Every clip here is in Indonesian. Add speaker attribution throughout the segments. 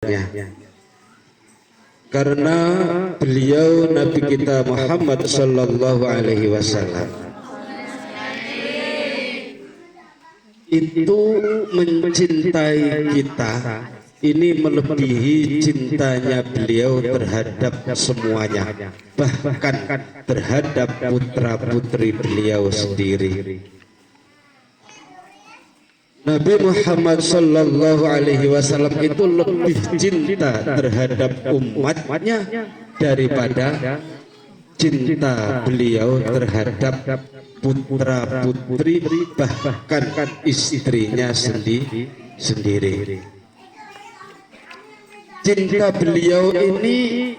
Speaker 1: umatnya. Karena beliau Nabi kita Muhammad sallallahu alaihi wasallam itu mencintai kita, ini melebihi cintanya beliau terhadap semuanya, bahkan terhadap putra-putri beliau sendiri. Nabi Muhammad sallallahu alaihi wasallam itu lebih cinta terhadap umatnya daripada cinta beliau terhadap putra-putri, bahkan istrinya sendiri. Cinta beliau ini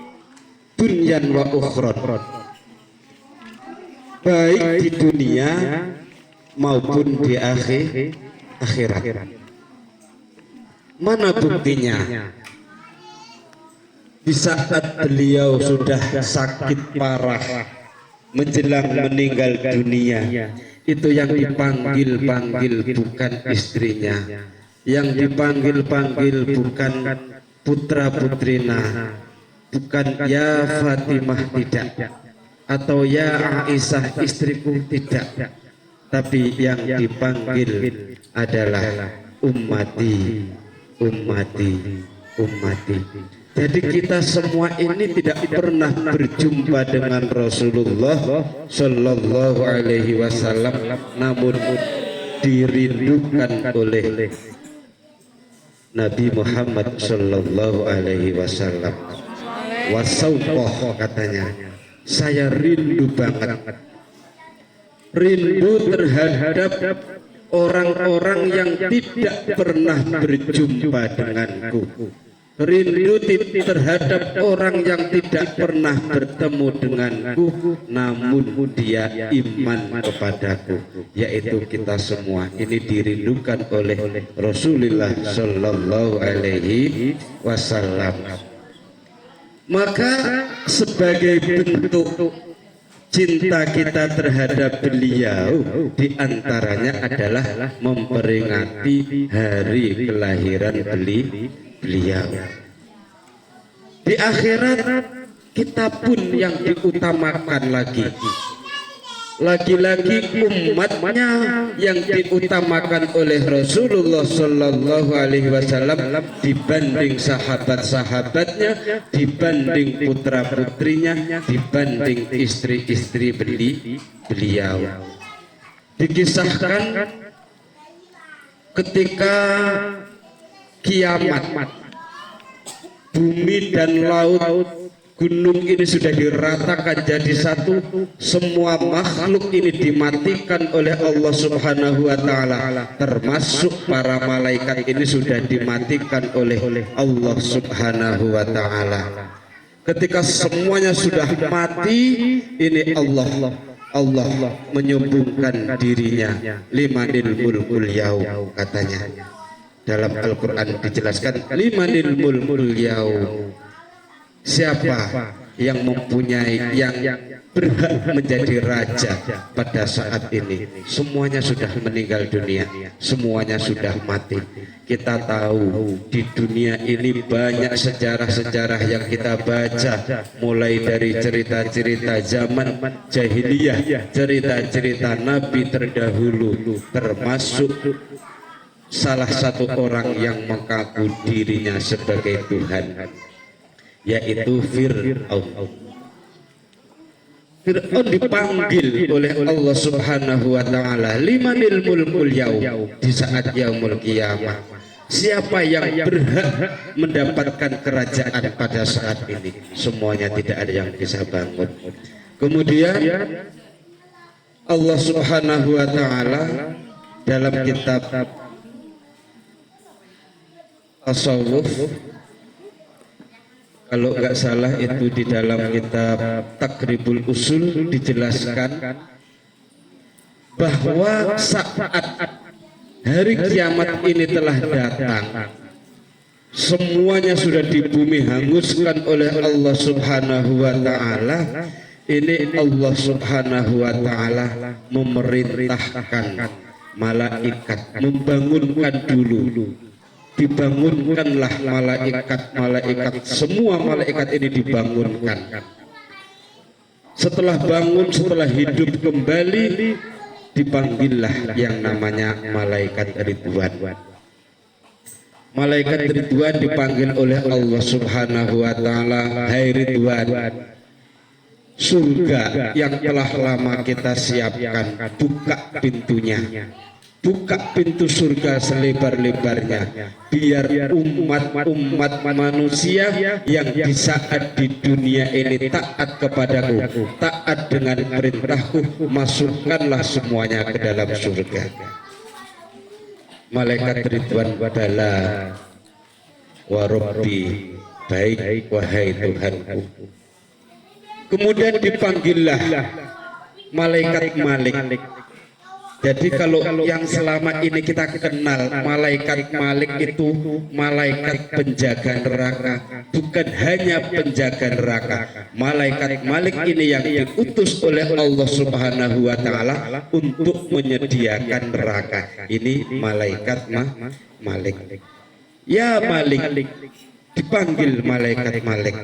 Speaker 1: dunyan wa ukhron, baik di dunia maupun di akhirat. Mana buktinya? Di saat beliau sudah sakit parah menjelang meninggal dunia, itu yang dipanggil-panggil bukan istrinya, yang dipanggil-panggil bukan putra-putrina, bukan ya Fatimah, tidak, atau ya Aisyah istriku, tidak, tapi yang dipanggil adalah ummati, ummati, ummati. Jadi kita semua ini tidak pernah berjumpa dengan Rasulullah Sallallahu Alaihi Wasallam, namun dirindukan oleh Nabi Muhammad Sallallahu Alaihi Wasallam. Wasauqoh, katanya, saya rindu banget, rindu terhadap orang-orang yang tidak pernah berjumpa denganku, rindu terhadap orang yang tidak pernah bertemu denganku namun dia iman kepadaku, yaitu kita semua. Ini dirindukan oleh Rasulullah Sallallahu Alaihi Wasallam. Maka sebagai bentuk cinta kita terhadap beliau, diantaranya adalah memperingati hari kelahiran beliau. Di akhirat kita pun yang diutamakan lagi-lagi umatnya yang diutamakan oleh Rasulullah Sallallahu Alaihi Wasallam dibanding sahabat-sahabatnya, dibanding putra-putrinya, dibanding istri-istri beliau. Dikisahkan ketika kiamat, bumi dan laut, gunung ini sudah diratakan jadi satu, semua makhluk ini dimatikan oleh Allah Subhanahu wa Ta'ala, termasuk para malaikat ini sudah dimatikan oleh Allah Subhanahu wa Ta'ala. Ketika semuanya sudah mati, ini Allah menyumbungkan dirinya, limanil mulkul yaum, katanya. Dalam Al-Quran dijelaskan, limanil mulkul yaum, siapa yang mempunyai, yang berhak menjadi raja pada saat ini. Semuanya sudah meninggal dunia, semuanya sudah mati. Kita tahu di dunia ini banyak sejarah-sejarah yang kita baca, mulai dari cerita-cerita zaman jahiliyah, cerita-cerita nabi terdahulu, termasuk salah satu orang yang mengaku dirinya sebagai Tuhan, yaitu Fir'aun. Fir'aun dipanggil oleh Allah Subhanahu wa Ta'ala, limanil mulkul yaum, di saat yaumul qiyamah, siapa yang berhak mendapatkan kerajaan pada saat ini. Semuanya tidak ada yang bisa bangun. Kemudian Allah Subhanahu wa Ta'ala dalam kitab tasawuf, kalau nggak salah itu di dalam kitab Takribul Usul, dijelaskan bahwa saat hari kiamat ini telah datang, semuanya sudah di bumi hanguskan oleh Allah Subhanahu wa Ta'ala. Ini Allah Subhanahu wa Ta'ala memerintahkan malaikat membangunkan dulu dibangunkanlah malaikat-malaikat, semua malaikat ini dibangunkan. Setelah bangun, setelah hidup kembali, dipanggillah yang namanya malaikat Ridwan. Malaikat Ridwan dipanggil oleh Allah Subhanahu wa taala, "Hai Ridwan, surga yang telah lama kita siapkan, buka pintunya. Buka pintu surga selebar-lebarnya, biar umat-umat manusia yang di saat di dunia ini taat kepadaku, taat dengan perintahku, masukkanlah semuanya ke dalam surga." Malaikat Ridwan wadala, wa Rabbi, baik wahai Tuhanku. Kemudian dipanggillah malaikat Malik. Jadi kalau yang selama ini kita kenal malaikat Malik itu malaikat penjaga neraka, bukan hanya penjaga neraka. Malaikat Malik ini yang diutus oleh Allah Subhanahu wa taala untuk menyediakan neraka. Ini malaikat Malik. Ya Malik, dipanggil malaikat Malik.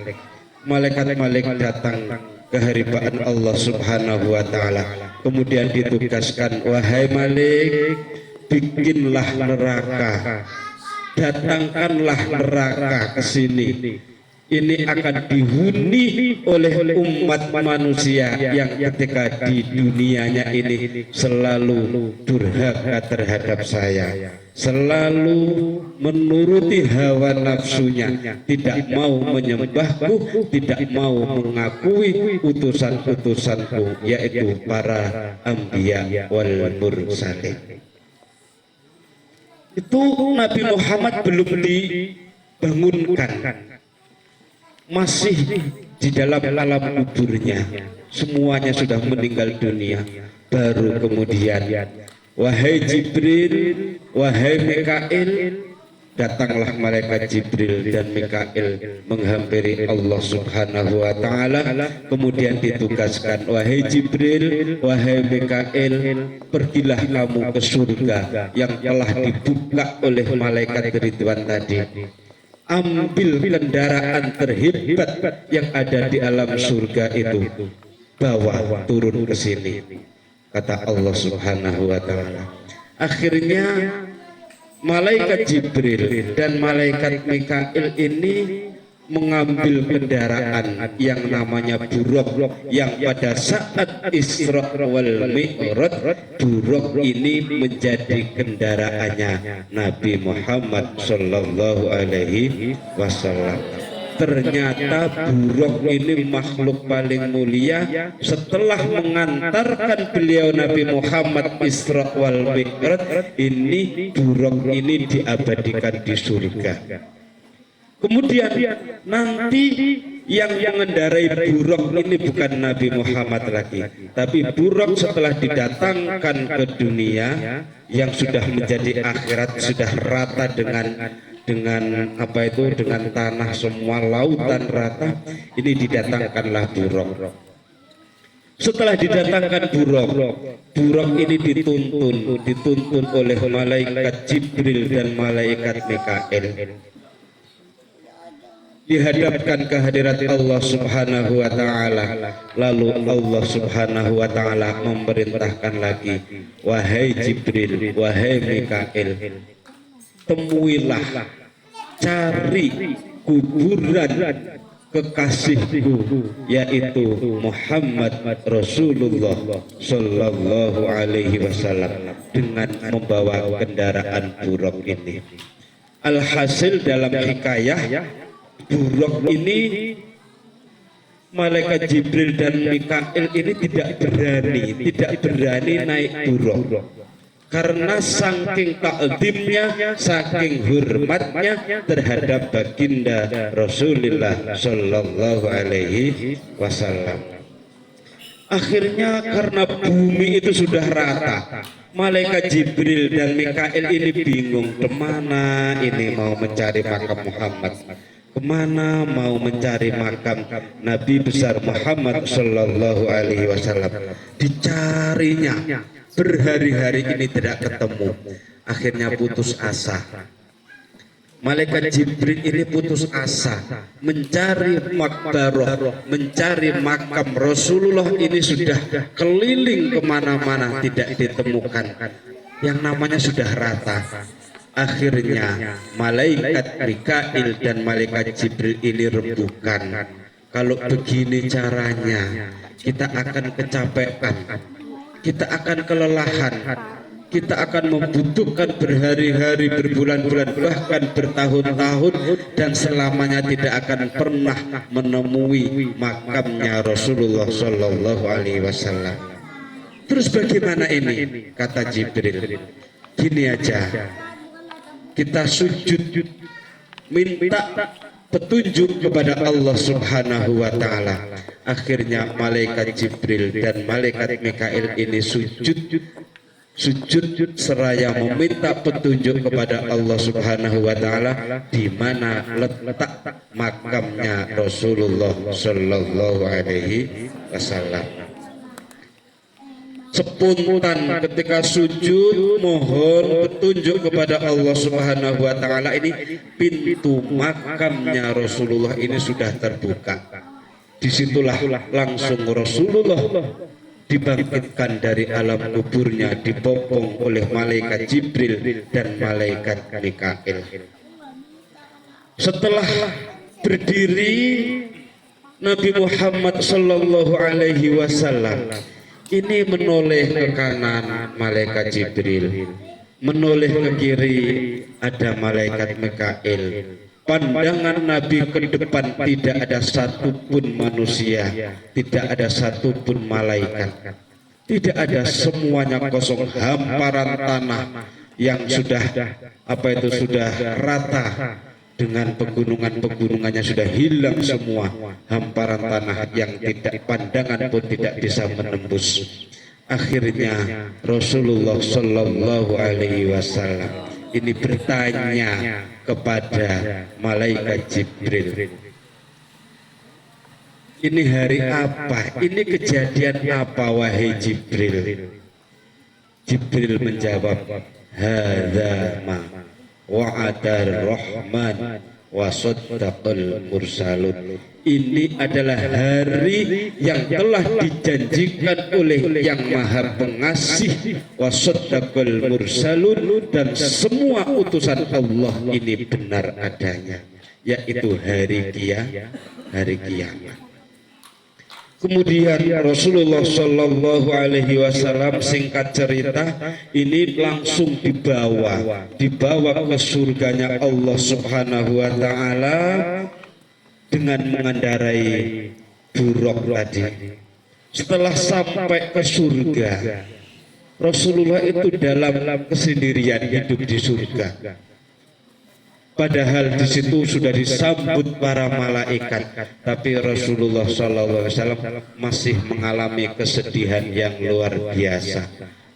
Speaker 1: Malaikat Malik datang ke hadirat Allah Subhanahu wa taala. Kemudian ditugaskan, "Wahai Malik, bikinlah neraka. Datangkanlah neraka ke sini. Ini akan dihuni oleh umat manusia yang ketika di dunianya ini selalu durhaka terhadap saya, selalu menuruti hawa nafsunya, tidak mau menyembahku, tidak mau mengakui utusan-utusanku, yaitu para anbiya wal mursalin." Itu Nabi Muhammad belum dibangunkan, masih di dalam alam kuburnya, semuanya sudah meninggal dunia. Baru kemudian, "Wahai Jibril, wahai Mikail," datanglah malaikat Jibril dan Mikail menghampiri Allah Subhanahu wa taala. Kemudian ditugaskan, "Wahai Jibril, wahai Mikail, pergilah kamu ke surga yang telah dibuka oleh malaikat Ridwan tadi. Ambil kendaraan terhebat yang ada di alam surga itu, bawa turun ke sini," kata Allah Subhanahu wa taala. Akhirnya malaikat Jibril dan malaikat Mikail ini mengambil kendaraan yang namanya buruk, yang pada saat Isra wal Mi'raj buruk ini menjadi kendaraannya Nabi Muhammad sallallahu alaihi wasallam. Ternyata buruk ini makhluk paling mulia. Setelah mengantarkan beliau Nabi Muhammad Isra wal Mi'raj, ini buruk ini diabadikan di surga. Kemudian nanti yang mengendarai buruk ini bukan Nabi Muhammad lagi, tapi buruk setelah didatangkan ke dunia yang sudah menjadi akhirat, sudah rata dengan apa itu, dengan tanah, semua lautan rata, ini didatangkanlah buruk. Setelah didatangkan buruk ini dituntun oleh malaikat Jibril dan malaikat Mikail, dihadapkan ke hadirat Allah Subhanahu wa taala. Lalu Allah Subhanahu wa taala memerintahkan lagi, "Wahai Jibril, wahai Mikail, temuilah, cari kuburan kekasihku, yaitu Muhammad Rasulullah sallallahu alaihi wasallam, dengan membawa kendaraan buruk ini." Alhasil dalam hikayah, buruk ini malaikat Jibril dan Mikail ini tidak berani naik buruk, karena saking takdimnya, saking hormatnya terhadap baginda Rasulullah sallallahu alaihi wasallam. Akhirnya karena bumi itu sudah rata, malaikat Jibril dan Mikail ini bingung, kemana ini mau mencari makam Muhammad, kemana mau mencari makam Nabi besar Muhammad sallallahu alaihi wasallam. Dicarinya berhari-hari ini tidak ketemu. Akhirnya putus asa. Malaikat Jibril ini putus asa mencari makbaroh, mencari makam Rasulullah ini sudah keliling kemana-mana tidak ditemukan, yang namanya sudah rata. Akhirnya malaikat Mikail dan malaikat Jibril ini rembukan, kalau begini caranya kita akan kecapean, kita akan kelelahan, kita akan membutuhkan berhari-hari, berbulan-bulan, bahkan bertahun-tahun, dan selamanya tidak akan pernah menemui makamnya Rasulullah Shallallahu Alaihi Wasallam. Terus bagaimana ini? Kata Jibril, gini aja, kita sujud minta petunjuk kepada Allah Subhanahu wa Ta'ala. Akhirnya malaikat Jibril dan malaikat Mikail ini sujud seraya meminta petunjuk kepada Allah Subhanahu wa Ta'ala di mana letak makamnya Rasulullah Shallallahu Alaihi Wasallam. Spontan ketika sujud mohon petunjuk kepada Allah Subhanahu wa Ta'ala, ini pintu makamnya Rasulullah ini sudah terbuka. Disitulah langsung Rasulullah dibangkitkan dari alam kuburnya, dibopong oleh malaikat Jibril dan malaikat Mikail. Setelah berdiri, Nabi Muhammad Sallallahu Alaihi Wasallam ini menoleh ke kanan malaikat Jibril, menoleh ke kiri ada malaikat Mikail. Pandangan Nabi ke depan tidak ada satupun manusia, tidak ada satupun malaikat, tidak ada, semuanya kosong, hamparan tanah yang sudah sudah rata dengan pegunungannya sudah hilang semua, hamparan tanah yang tidak, pandangan pun tidak bisa menembus. Akhirnya Rasulullah Shallallahu Alaihi Wasallam ini bertanya kepada malaikat Jibril, ini hari apa? Ini kejadian apa wahai Jibril? Jibril menjawab, hadza ma wa'adar rahman wa saddaqal mursalun. Ini adalah hari yang telah dijanjikan oleh yang maha pengasih, wa saddaqal mursalun, dan semua utusan Allah ini benar adanya, yaitu hari kiamat. Kemudian Rasulullah Shallallahu Alaihi Wasallam, singkat cerita, ini langsung dibawa ke surganya Allah Subhanahu Wa Ta'ala dengan mengendarai buruk tadi. Setelah sampai ke surga, Rasulullah itu dalam kesendirian hidup di surga. Padahal di situ sudah disambut para malaikat, tapi Rasulullah SAW masih mengalami kesedihan yang luar biasa.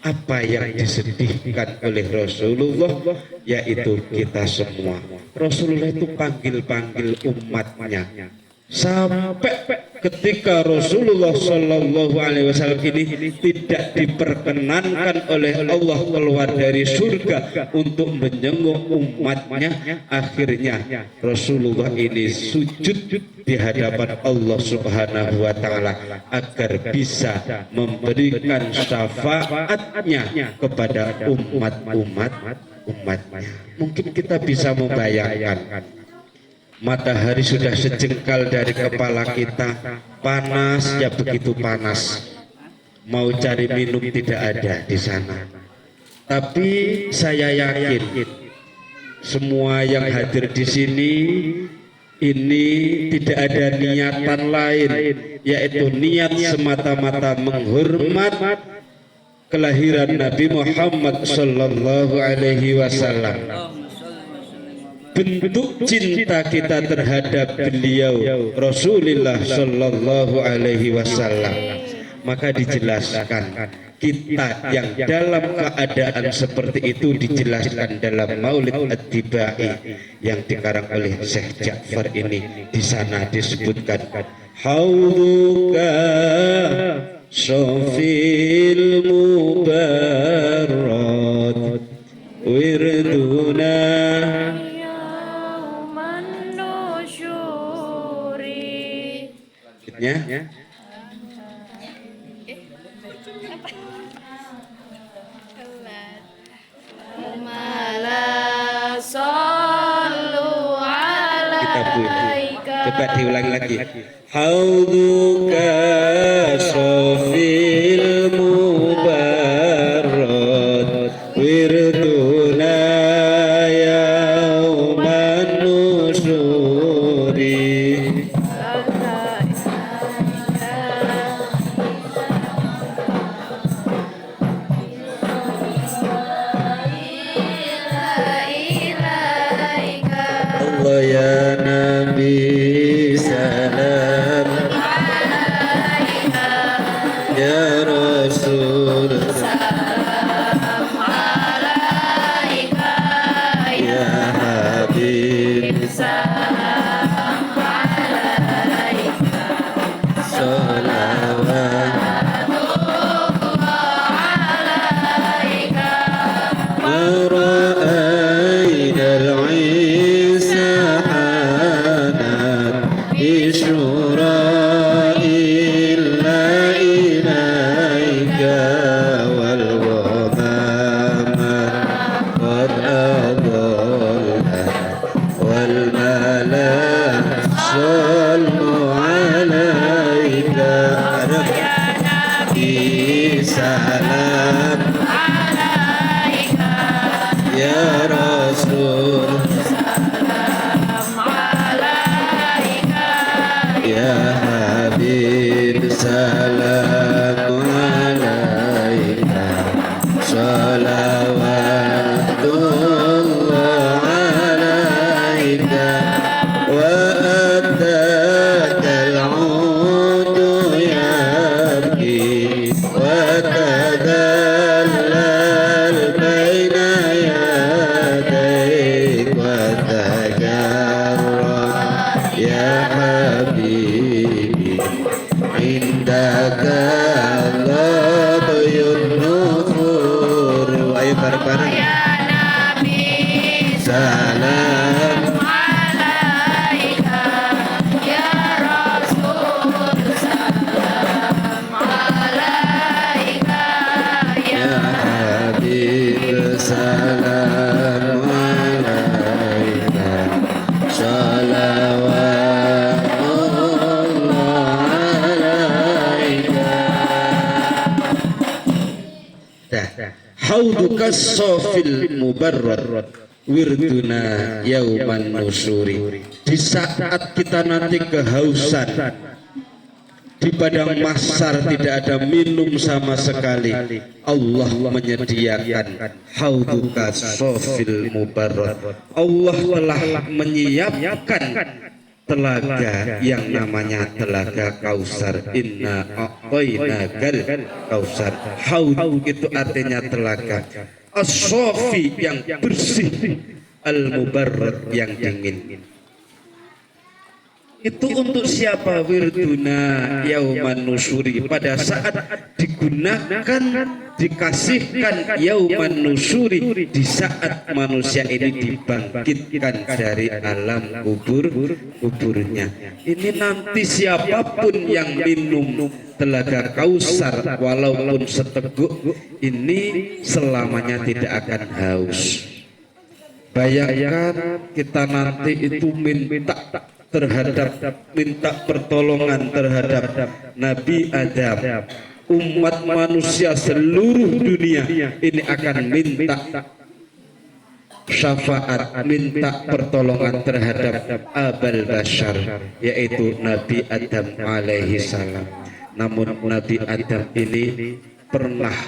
Speaker 1: Apa yang disedihkan oleh Rasulullah, yaitu kita semua. Rasulullah itu panggil-panggil umatnya, sampai ketika Rasulullah Shallallahu Alaihi Wasallam ini tidak diperkenankan oleh Allah keluar dari surga untuk menjenguk umatnya. Akhirnya Rasulullah ini sujud di hadapan Allah Subhanahu Wa Ta'ala agar bisa memberikan syafaatnya kepada umatnya. Mungkin kita bisa membayangkan, matahari sudah sejengkal dari kepala kita, panas ya begitu panas, mau cari minum tidak ada di sana. Tapi saya yakin semua yang hadir di sini ini tidak ada niatan lain, yaitu niat semata-mata menghormat kelahiran Nabi Muhammad Sallallahu Alaihi Wasallam. Bentuk cinta kita terhadap beliau Rasulullah Shallallahu Alaihi Wasallam. Maka dijelaskan, kita yang dalam keadaan seperti itu dijelaskan dalam Maulid At-Tibai yang dikarang oleh Syekh Ja'far ini. Di sana disebutkan, haudhuka syafil mubarrad wirduna selanjutnya. Kita puji. Coba diulang lagi. Hauduka sofil mubarrad wirduna yauman nusuri. Allah ya Nabi salam ya Rasul ya Habib salawat ورأينا العيسى حانت بشرى إلا إليك والغمام قد أضل والملائكة صلوا عليك سلام ya Rasul ya Habib salam alaika salawatullah alaika wa addaka al-udu yabki wa tadallal baina ya Habibi indaka Allahul nufur. Ayo bareng-bareng ya Nabi salam alaika ya Rasul salam alaika ya Habib salam alaika hauduka sofil mubarrad wirduna yauman nusuri. Di saat kita nanti kehausan, di padang mahsyar tidak ada minum sama sekali, Allah menyediakan hauduka sofil mubarrad. Allah telah menyiapkan telaga yang namanya telaga Kausar. Inna a'tainakal Kausar. Haud itu artinya telaga. As-sofi yang bersih, al-mubarrad yang dingin. Itu untuk siapa? Wirduna yauman nusuri. Pada saat digunakan, dikasihkan yauman nusuri, di saat manusia ini dibangkitkan dari alam kuburnya. Ini nanti siapapun yang minum telaga Kausar walaupun seteguk, ini selamanya tidak akan haus. Bayangkan kita nanti itu minta pertolongan terhadap Nabi Adam, umat manusia seluruh dunia ini akan minta syafaat, minta pertolongan terhadap Abul Bashar, yaitu Nabi Adam alaihi salam. Namun Nabi Adam ini pernah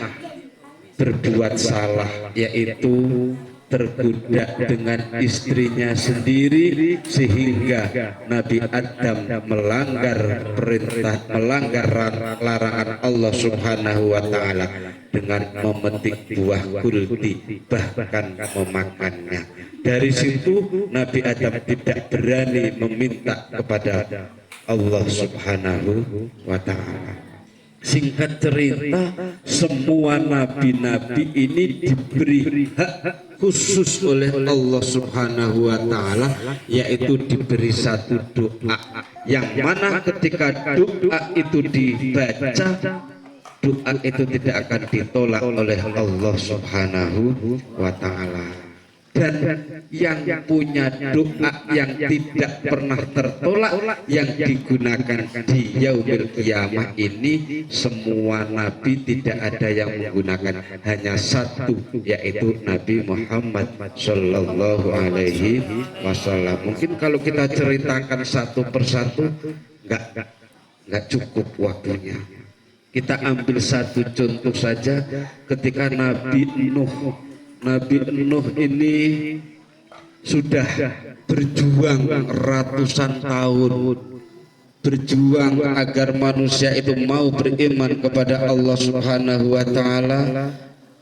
Speaker 1: berbuat salah, yaitu tergoda dengan istrinya sendiri, sehingga Nabi Adam melanggar perintah, melanggar larangan Allah Subhanahu wa Ta'ala dengan memetik buah kulti, bahkan memakannya. Dari situ Nabi Adam tidak berani meminta kepada Allah Subhanahu wa Ta'ala. Singkat cerita, semua nabi-nabi ini diberi hak khusus oleh Allah Subhanahu wa Ta'ala, yaitu diberi satu doa yang mana ketika doa itu dibaca, doa itu tidak akan ditolak oleh Allah Subhanahu wa Ta'ala. Dan yang punya doa yang tidak pernah tertolak yang digunakan di yaumil qiyamah ini, semua nabi tidak ada yang menggunakan, hanya satu, yaitu Nabi Muhammad Sallallahu Alaihi Wasallam. Mungkin kalau kita ceritakan satu persatu nggak cukup waktunya. Kita ambil satu contoh saja, ketika Nabi Nuh ini sudah berjuang ratusan tahun, berjuang agar manusia itu mau beriman kepada Allah Subhanahu wa Ta'ala.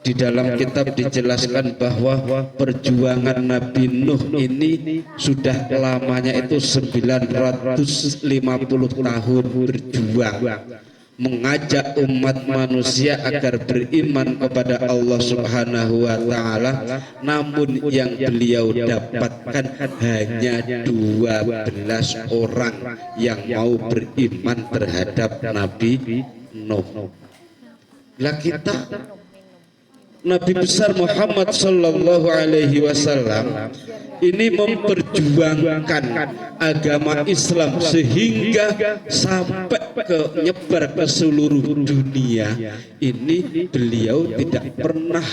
Speaker 1: Di dalam kitab dijelaskan bahwa perjuangan Nabi Nuh ini sudah lamanya itu 950 tahun berjuang, mengajak umat manusia agar beriman kepada Allah Subhanahu wa Ta'ala. Namun yang beliau dapatkan hanya 12 orang yang mau beriman terhadap Nabi Nuh. Lah kita, Nabi besar Muhammad Sallallahu Alaihi Wasallam ini memperjuangkan agama Islam sehingga sampai nyebar ke seluruh dunia. Ini beliau tidak pernah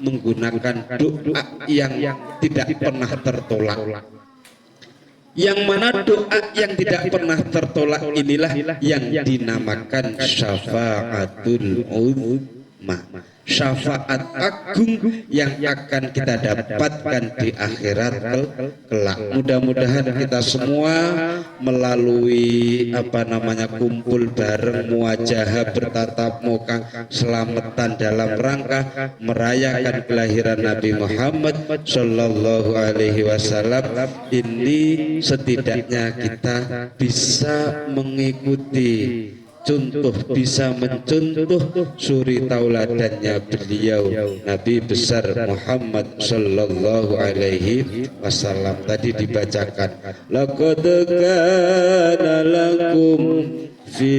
Speaker 1: menggunakan doa yang tidak pernah tertolak. Yang mana doa yang tidak pernah tertolak inilah yang dinamakan syafaatul uzma, syafaat agung yang akan kita dapatkan di akhirat kelak. Mudah-mudahan kita semua melalui kumpul bareng muwajahah bertatap muka selamatan dalam rangka merayakan kelahiran Nabi Muhammad Sallallahu Alaihi Wasallam ini, setidaknya kita bisa mengikuti contoh, bisa mencontoh suri tauladannya beliau Nabi besar Muhammad Sallallahu Alaihi Wasallam. Tadi dibacakan, laqad kana lakum fi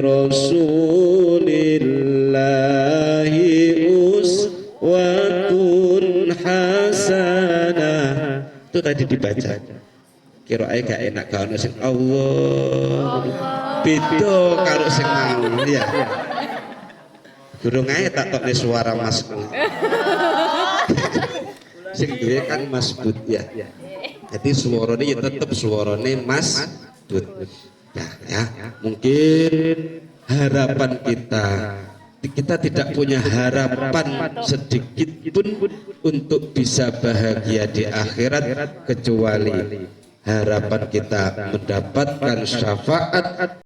Speaker 1: rasulillahi uswatun hasanah. Itu tadi dibaca. Kira-kira gak enak kalau sing Allah beda karo sing mau ya. Durung ae tak tokne suara Mas. Sing duwe kan Mas Bud ya. Jadi suarane ya tetep suarane Mas Bud. Nah, ya, mungkin harapan kita tidak punya harapan sedikit pun untuk bisa bahagia di akhirat, kecuali harapan kita mendapatkan syafaat